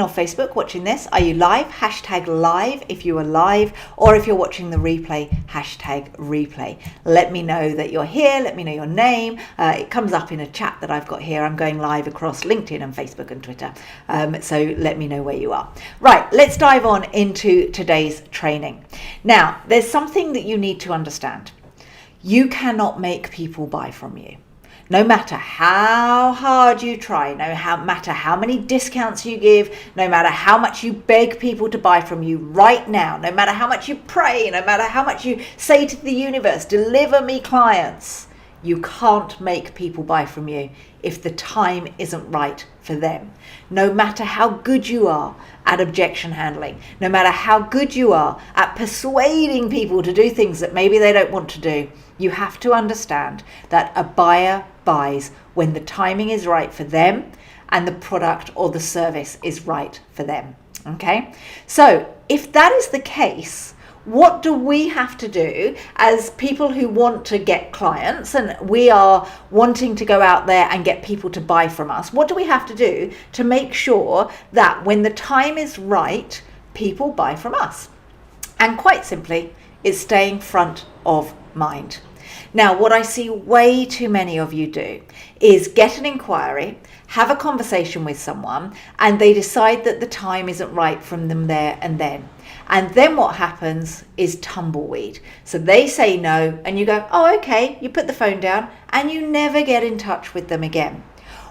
or Facebook watching this, are you live? Hashtag live if you are live, or if you're watching the replay, hashtag replay. Let me know that you're here. Let me know your name. It comes up in a chat that I've got here. I'm going live across LinkedIn and Facebook and Twitter. So let me know where you are. Right, let's dive on into today's training. Now, there's something that you need to understand. You cannot make people buy from you. No matter how hard you try, no matter how many discounts you give, no matter how much you beg people to buy from you right now, no matter how much you pray, no matter how much you say to the universe, deliver me clients, you can't make people buy from you if the time isn't right for them. No matter how good you are at objection handling, no matter how good you are at persuading people to do things that maybe they don't want to do, you have to understand that a buyer buys when the timing is right for them and the product or the service is right for them. Okay? So if that is the case, what do we have to do as people who want to get clients and we are wanting to go out there and get people to buy from us? What do we have to do to make sure that when the time is right, people buy from us? And quite simply, it's staying front of mind. Now, what I see way too many of you do is get an inquiry, have a conversation with someone, and they decide that the time isn't right from them there and then. And then what happens is tumbleweed. So they say no, and you go, oh, okay, you put the phone down, and you never get in touch with them again.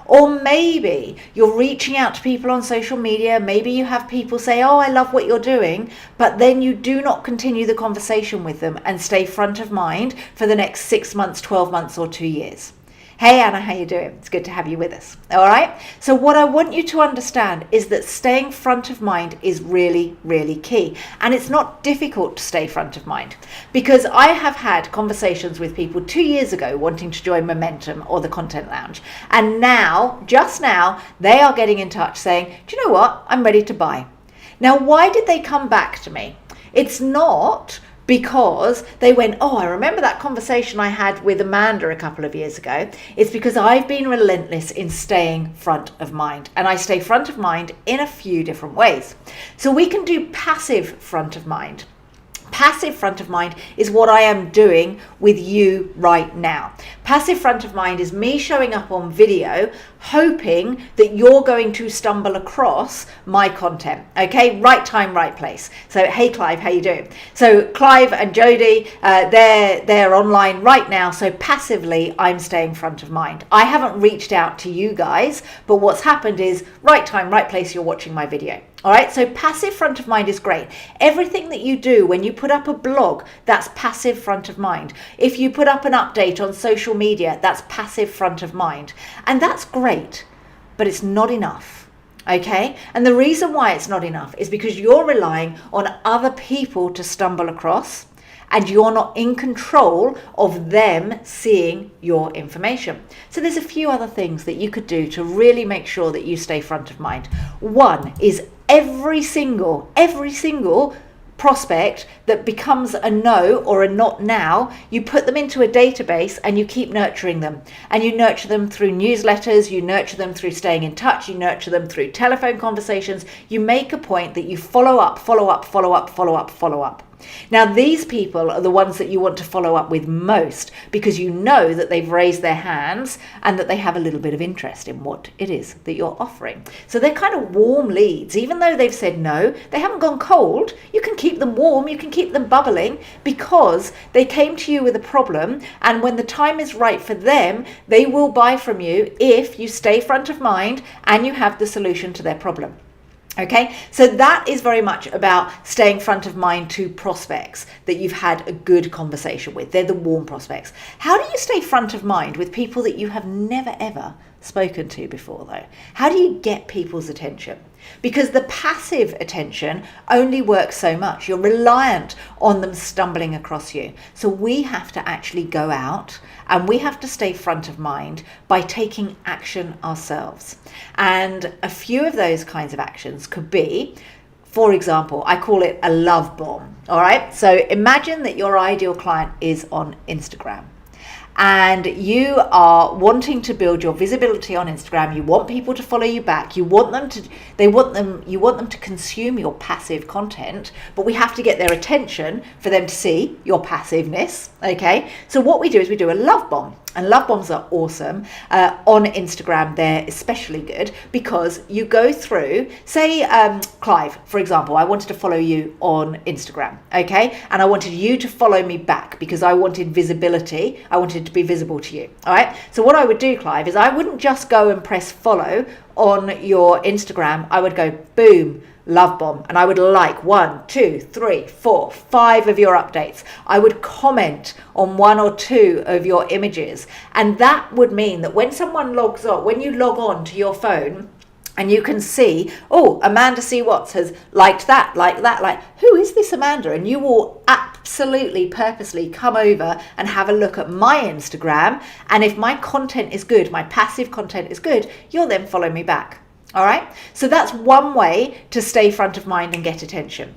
Or maybe you're reaching out to people on social media. Maybe you have people say, oh, I love what you're doing, but then you do not continue the conversation with them and stay front of mind for the next 6 months, 12 months, or 2 years. Hey, Anna, how you doing? It's good to have you with us. All right. So what I want you to understand is that staying front of mind is really, really key. And it's not difficult to stay front of mind, because I have had conversations with people 2 years ago wanting to join Momentum or the Content Lounge. And now, just now, they are getting in touch saying, do you know what? I'm ready to buy. Now, why did they come back to me? It's not because they went, oh, I remember that conversation I had with Amanda a couple of years ago. It's because I've been relentless in staying front of mind. And I stay front of mind in a few different ways. So we can do passive front of mind. Passive front of mind is what I am doing with you right now. Passive front of mind is me showing up on video, hoping that you're going to stumble across my content. Okay, right time, right place. So, hey Clive, how you doing? So Clive and Jody, they're online right now. So passively, I'm staying front of mind. I haven't reached out to you guys, but what's happened is right time, right place, you're watching my video. All right, so passive front of mind is great. Everything that you do when you put up a blog, that's passive front of mind. If you put up an update on social media, that's passive front of mind. And that's great, but it's not enough. Okay, and the reason why it's not enough is because you're relying on other people to stumble across, and you're not in control of them seeing your information. So there's a few other things that you could do to really make sure that you stay front of mind. One is every single prospect that becomes a no or a not now, you put them into a database and you keep nurturing them. And you nurture them through newsletters, you nurture them through staying in touch, you nurture them through telephone conversations. You make a point that you follow up. Now, these people are the ones that you want to follow up with most, because you know that they've raised their hands and that they have a little bit of interest in what it is that you're offering. So they're kind of warm leads. Even though they've said no, they haven't gone cold. You can keep them warm, you can keep them bubbling, because they came to you with a problem, and when the time is right for them, they will buy from you if you stay front of mind and you have the solution to their problem. Okay, so that is very much about staying front of mind to prospects that you've had a good conversation with. They're the warm prospects. How do you stay front of mind with people that you have never ever spoken to before, though? How do you get people's attention? Because the passive attention only works so much. You're reliant on them stumbling across you. So we have to actually go out and we have to stay front of mind by taking action ourselves. And a few of those kinds of actions could be, for example, I call it a love bomb. All right. So imagine that your ideal client is on Instagram. and you are wanting to build your visibility on Instagram, you want people to follow you back, you want them to consume your passive content, but we have to get their attention for them to see your passiveness. Okay, so what we do is we do a love bomb. And love bombs are awesome. On Instagram, they're especially good because you go through, say, Clive, for example, I wanted to follow you on Instagram, okay? And I wanted you to follow me back because I wanted visibility. I wanted to be visible to you, all right? So what I would do, Clive, is I wouldn't just go and press follow on your Instagram. I would go, boom, love bomb, and I would like 1, 2, 3, 4, 5 of your updates. I would comment on 1 or 2 of your images, and that would mean that when someone logs on, when you log on to your phone and you can see, oh, Amanda C. Watts has liked that, like, who is this Amanda? And you will absolutely purposely come over and have a look at my Instagram, and if my content is good, my passive content is good, you'll then follow me back. All right, so that's one way to stay front of mind and get attention.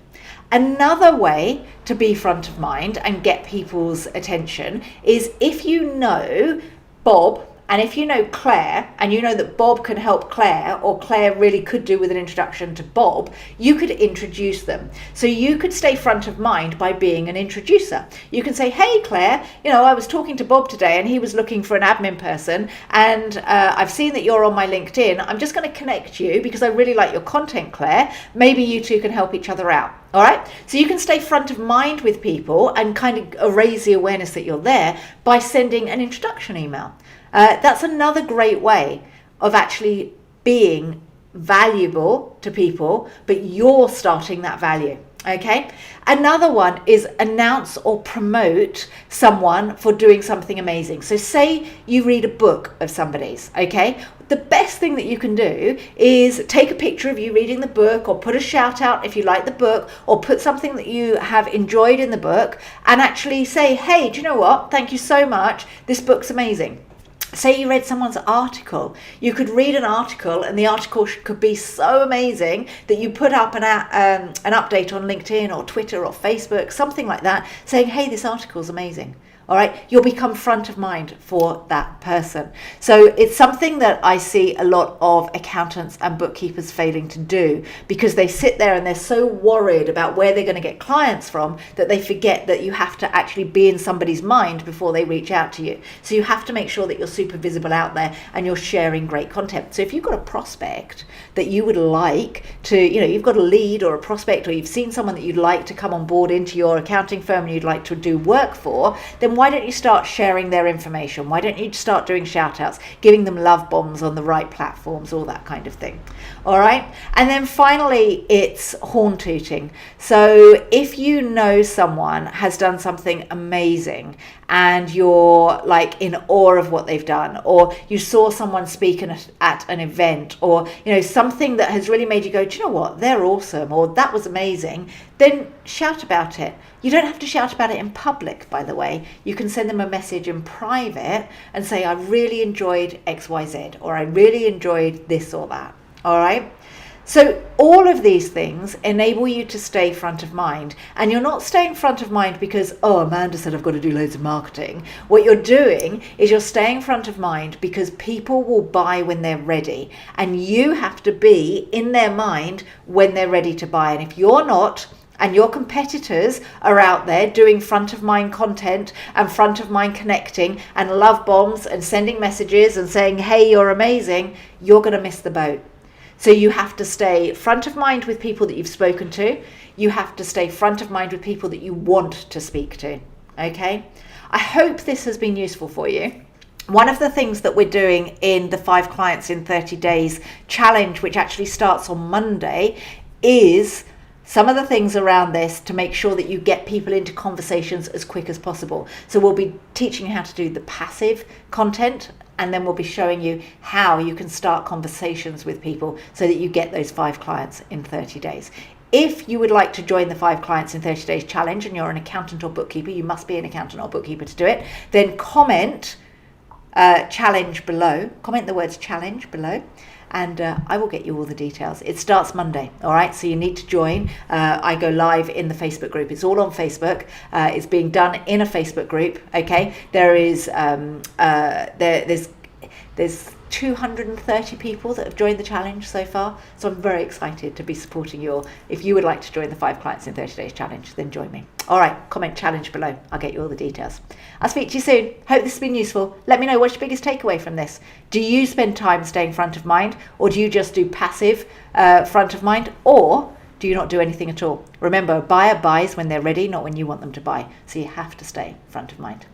Another way to be front of mind and get people's attention is if you know Bob and if you know Claire, and you know that Bob can help Claire, or Claire really could do with an introduction to Bob, you could introduce them. So you could stay front of mind by being an introducer. You can say, hey Claire, I was talking to Bob today and he was looking for an admin person, and I've seen that you're on my LinkedIn. I'm just going to connect you because I really like your content, Claire. Maybe you two can help each other out. All right, so you can stay front of mind with people and kind of raise the awareness that you're there by sending an introduction email. That's another great way of actually being valuable to people, but you're starting that value. Okay. Another one is announce or promote someone for doing something amazing. So say you read a book of somebody's, okay? The best thing that you can do is take a picture of you reading the book, or put a shout out if you like the book, or put something that you have enjoyed in the book and actually say, hey, do you know what? Thank you so much. This book's amazing. Say you read someone's article. You could read an article and the article could be so amazing that you put up an update on LinkedIn or Twitter or Facebook, something like that, saying, hey, this article's amazing. All right, you'll become front of mind for that person. So it's something that I see a lot of accountants and bookkeepers failing to do, because they sit there and they're so worried about where they're going to get clients from that they forget that you have to actually be in somebody's mind before they reach out to you. So you have to make sure that you're super visible out there and you're sharing great content. So if you've got a prospect that you would like to, you've got a lead or a prospect, or you've seen someone that you'd like to come on board into your accounting firm and you'd like to do work for, then why don't you start sharing their information? Why don't you start doing shout outs, giving them love bombs on the right platforms, all that kind of thing. All right. And then finally, it's horn tooting. So if you know someone has done something amazing and you're like in awe of what they've done, or you saw someone speak at an event, or something that has really made you go, do you know what, they're awesome, or that was amazing, then shout about it. You don't have to shout about it in public, by the way. You can send them a message in private and say, I really enjoyed XYZ, or I really enjoyed this or that. All right. So all of these things enable you to stay front of mind, and you're not staying front of mind because, oh, Amanda said I've got to do loads of marketing. What you're doing is you're staying front of mind because people will buy when they're ready, and you have to be in their mind when they're ready to buy. And if you're not, and your competitors are out there doing front of mind content and front of mind connecting and love bombs and sending messages and saying, hey, you're amazing, you're going to miss the boat. So you have to stay front of mind with people that you've spoken to. You have to stay front of mind with people that you want to speak to. Okay? I hope this has been useful for you. One of the things that we're doing in the 5 Clients in 30 Days challenge, which actually starts on Monday, is some of the things around this to make sure that you get people into conversations as quick as possible. So we'll be teaching you how to do the passive content, and then we'll be showing you how you can start conversations with people so that you get those 5 clients in 30 days. If you would like to join the 5 Clients in 30 Days challenge and you're an accountant or bookkeeper, you must be an accountant or bookkeeper to do it, then comment challenge below, comment the words challenge below, and I will get you all the details. It starts Monday, all right? So you need to join. I go live in the Facebook group. It's all on Facebook. It's being done in a Facebook group, okay? There's 230 people that have joined the challenge so far, so I'm very excited to be supporting you all. If you would like to join the 5 Clients in 30 Days challenge, then join me. All right, comment challenge below. I'll get you all the details. I'll speak to you soon. Hope this has been useful. Let me know what's your biggest takeaway from this. Do you spend time staying front of mind, or do you just do passive front of mind, or do you not do anything at all? Remember, a buyer buys when they're ready, not when you want them to buy. So you have to stay front of mind.